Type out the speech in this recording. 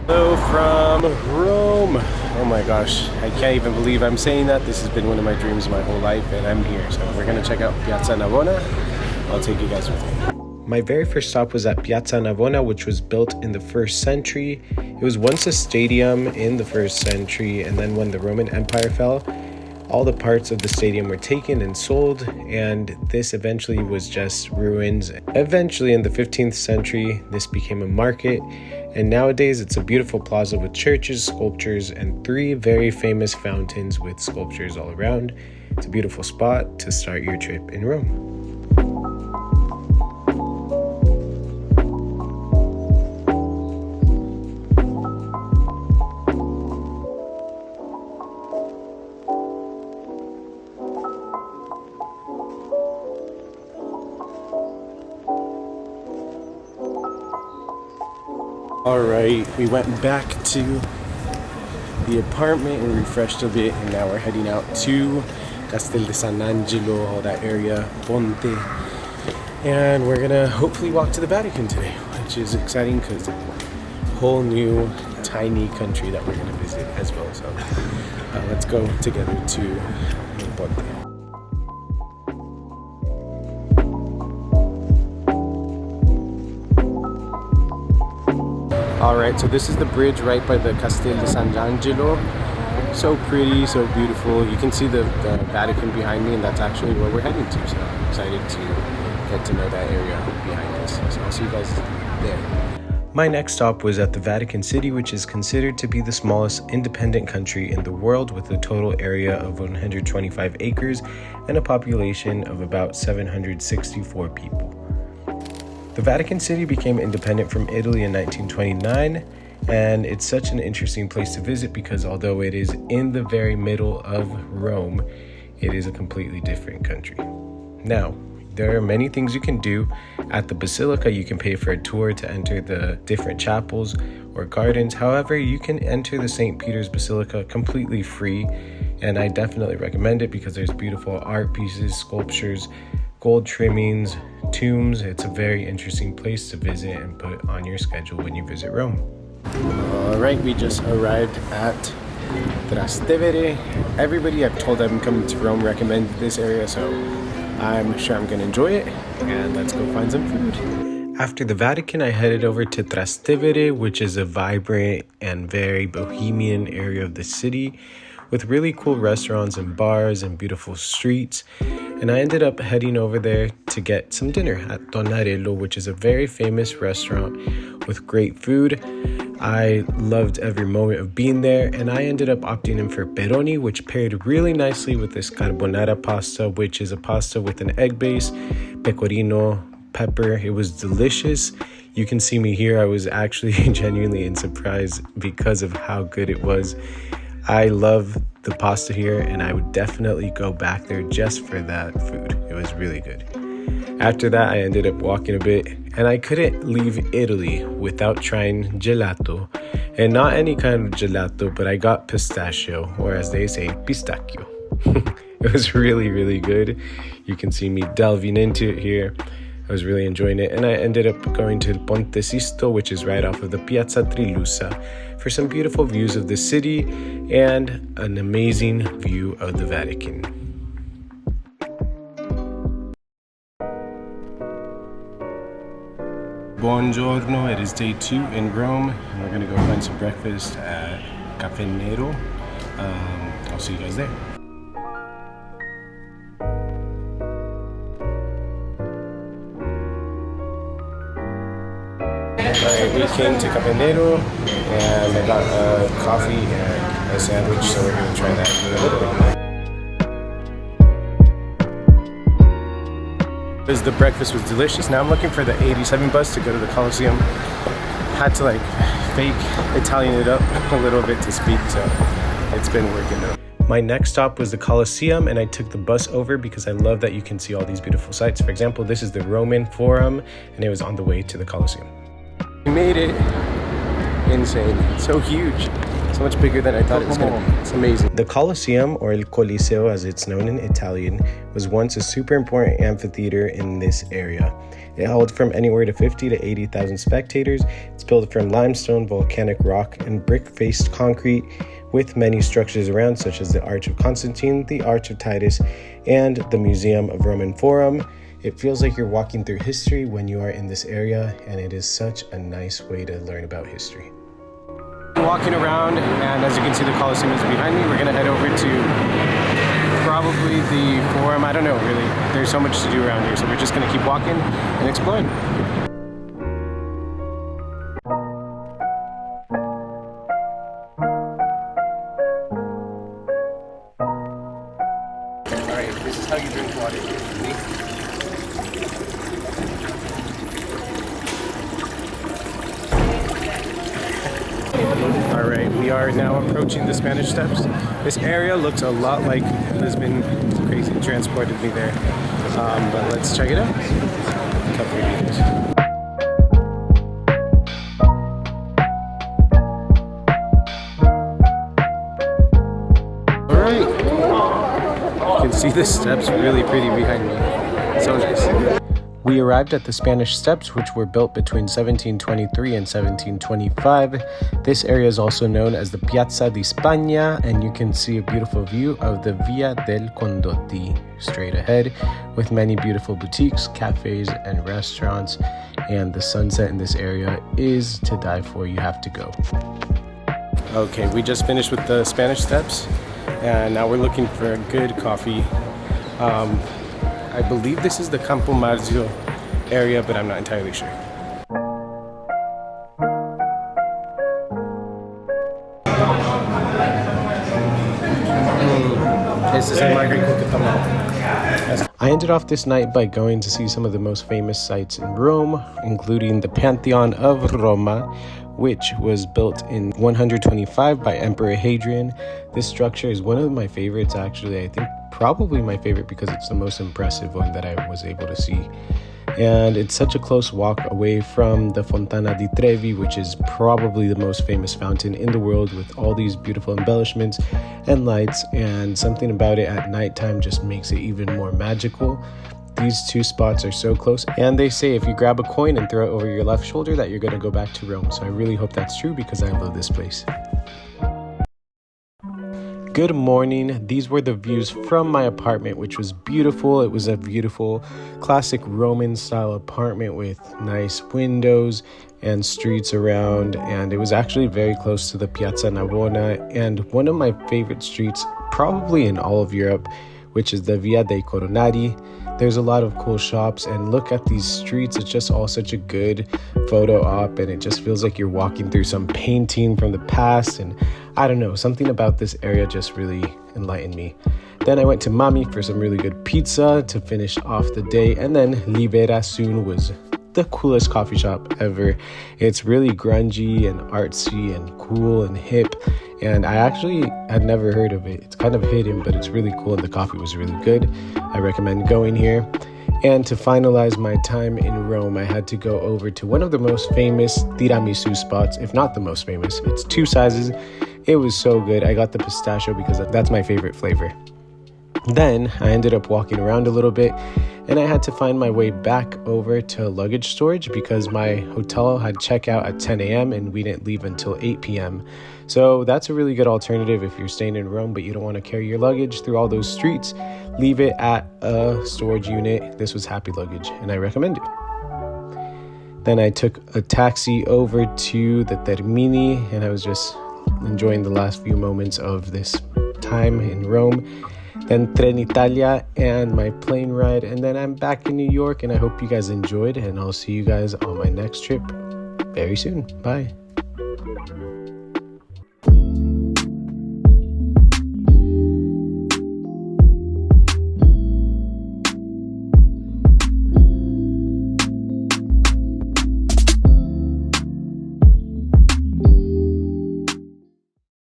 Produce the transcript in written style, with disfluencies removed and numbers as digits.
Hello from Rome. Oh my gosh, I can't even believe I'm saying that. This has been one of my dreams my whole life, and I'm here. So we're gonna check out Piazza Navona. I'll take you guys with me. My very first stop was at Piazza Navona, which was built in the 1st century. It was once a stadium in the 1st century, and then when the Roman Empire fell, all the parts of the stadium were taken and sold, and this eventually was just ruins. Eventually, in the 15th century, this became a market, and nowadays it's a beautiful plaza with churches, sculptures, and 3 very famous fountains with sculptures all around. It's a beautiful spot to start your trip in Rome. Alright, we went back to the apartment and refreshed a bit, and now we're heading out to Castel de San Angelo, all that area, Ponte, and we're gonna hopefully walk to the Vatican today, which is exciting because a whole new tiny country that we're gonna visit as well. So let's go together to Ponte. Alright, so this is the bridge right by the Castel de San Angelo. So pretty, so beautiful. You can see the Vatican behind me, and that's actually where we're heading to. So I'm excited to get to know that area behind us. So I'll see you guys there. My next stop was at the Vatican City, which is considered to be the smallest independent country in the world, with a total area of 125 acres and a population of about 764 people. The Vatican City became independent from Italy in 1929, and it's such an interesting place to visit because although it is in the very middle of Rome, it is a completely different country. Now, there are many things you can do. At the Basilica, you can pay for a tour to enter the different chapels or gardens. However, you can enter the St. Peter's Basilica completely free, and I definitely recommend it because there's beautiful art pieces, sculptures, gold trimmings, tombs. It's a very interesting place to visit and put on your schedule when you visit Rome. Alright, we just arrived at Trastevere. Everybody I've told I'm coming to Rome recommended this area, so I'm sure I'm gonna enjoy it, and let's go find some food. After the Vatican, I headed over to Trastevere, which is a vibrant and very bohemian area of the city with really cool restaurants and bars and beautiful streets. And I ended up heading over there to get some dinner at Tonarello, which is a very famous restaurant with great food. I loved every moment of being there, and I ended up opting in for peroni, which paired really nicely with this carbonara pasta, which is a pasta with an egg base, pecorino, pepper. It was delicious. You can see me here. I was actually genuinely in surprise because of how good it was. I love the pasta here, and I would definitely go back there just for that food. It was really good. After that, I ended up walking a bit, and I couldn't leave Italy without trying gelato. And not any kind of gelato, but I got pistachio, or as they say, pistacchio. It was really, really good. You can see me delving into it here. I was really enjoying it, and I ended up going to Ponte Sisto, which is right off of the Piazza Trilussa, for some beautiful views of the city and an amazing view of the Vatican. Buongiorno, it is day 2 in Rome, and we're gonna go find some breakfast at Caffè Nero. I'll see you guys there. Alright, we came to Caffè Nero, and I got a coffee and a sandwich, so we're going to try that in a little bit. Because the breakfast was delicious. Now I'm looking for the 87 bus to go to the Colosseum. Had to fake Italian it up a little bit to speak, so it's been working out. My next stop was the Colosseum, and I took the bus over because I love that you can see all these beautiful sights. For example, this is the Roman Forum, and it was on the way to the Colosseum. We made it. Insane. So huge. So much bigger than I thought it was going to be. It's amazing. The Colosseum, or Il Coliseo as it's known in Italian, was once a super important amphitheater in this area. It held from anywhere to 50 to 80,000 spectators. It's built from limestone, volcanic rock, and brick-faced concrete, with many structures around, such as the Arch of Constantine, the Arch of Titus, and the Museum of Roman Forum. It feels like you're walking through history when you are in this area, and it is such a nice way to learn about history. Walking around, and as you can see, the Colosseum is behind me. We're gonna head over to probably the Forum. I don't know, really. There's so much to do around here, so we're just gonna keep walking and exploring. All right, this is how you drink water here. All right, we are now approaching the Spanish Steps. This area looks a lot like Lisbon. It's crazy, it transported me there. But let's check it out. A couple of meters. All right, you can see the steps really pretty behind me. So nice. We arrived at the Spanish Steps, which were built between 1723 and 1725. This area is also known as the Piazza di Spagna, and you can see a beautiful view of the Via del Condotti straight ahead, with many beautiful boutiques, cafes, and restaurants. And the sunset in this area is to die for. You have to go. Okay, we just finished with the Spanish Steps, and now we're looking for a good coffee. I believe this is the Campo Marzio area, but I'm not entirely sure. I ended off this night by going to see some of the most famous sites in Rome, including the Pantheon of Roma, which was built in 125 by Emperor Hadrian. This structure is one of my favorites, actually. I think probably my favorite because it's the most impressive one that I was able to see. And it's such a close walk away from the Fontana di Trevi, which is probably the most famous fountain in the world, with all these beautiful embellishments and lights, and something about it at nighttime just makes it even more magical. These two spots are so close, and they say if you grab a coin and throw it over your left shoulder that you're going to go back to Rome. So I really hope that's true because I love this place. Good morning. These were the views from my apartment, which was beautiful. It was a beautiful classic Roman style apartment with nice windows and streets around, and it was actually very close to the Piazza Navona and one of my favorite streets probably in all of Europe, which is the Via dei Coronati. There's a lot of cool shops, and look at these streets. It's just all such a good photo op, and it just feels like you're walking through some painting from the past. And I don't know, something about this area just really enlightened me. Then I went to Mami for some really good pizza to finish off the day, and then Liberasun was the coolest coffee shop ever. It's really grungy and artsy and cool and hip, and I actually had never heard of it. It's kind of hidden, but it's really cool, and the coffee was really good. I recommend going here. And to finalize my time in Rome, I had to go over to one of the most famous tiramisu spots, if not the most famous. It's two sizes. It was so good. I got the pistachio because that's my favorite flavor. Then I ended up walking around a little bit, and I had to find my way back over to luggage storage because my hotel had checkout at 10 a.m. and we didn't leave until 8 p.m. So that's a really good alternative if you're staying in Rome but you don't want to carry your luggage through all those streets. Leave it at a storage unit. This was Happy Luggage, and I recommend it. Then I took a taxi over to the Termini, and I was just enjoying the last few moments of this time in Rome. Then Trenitalia and my plane ride, and then I'm back in New York, and I hope you guys enjoyed, and I'll see you guys on my next trip very soon. Bye.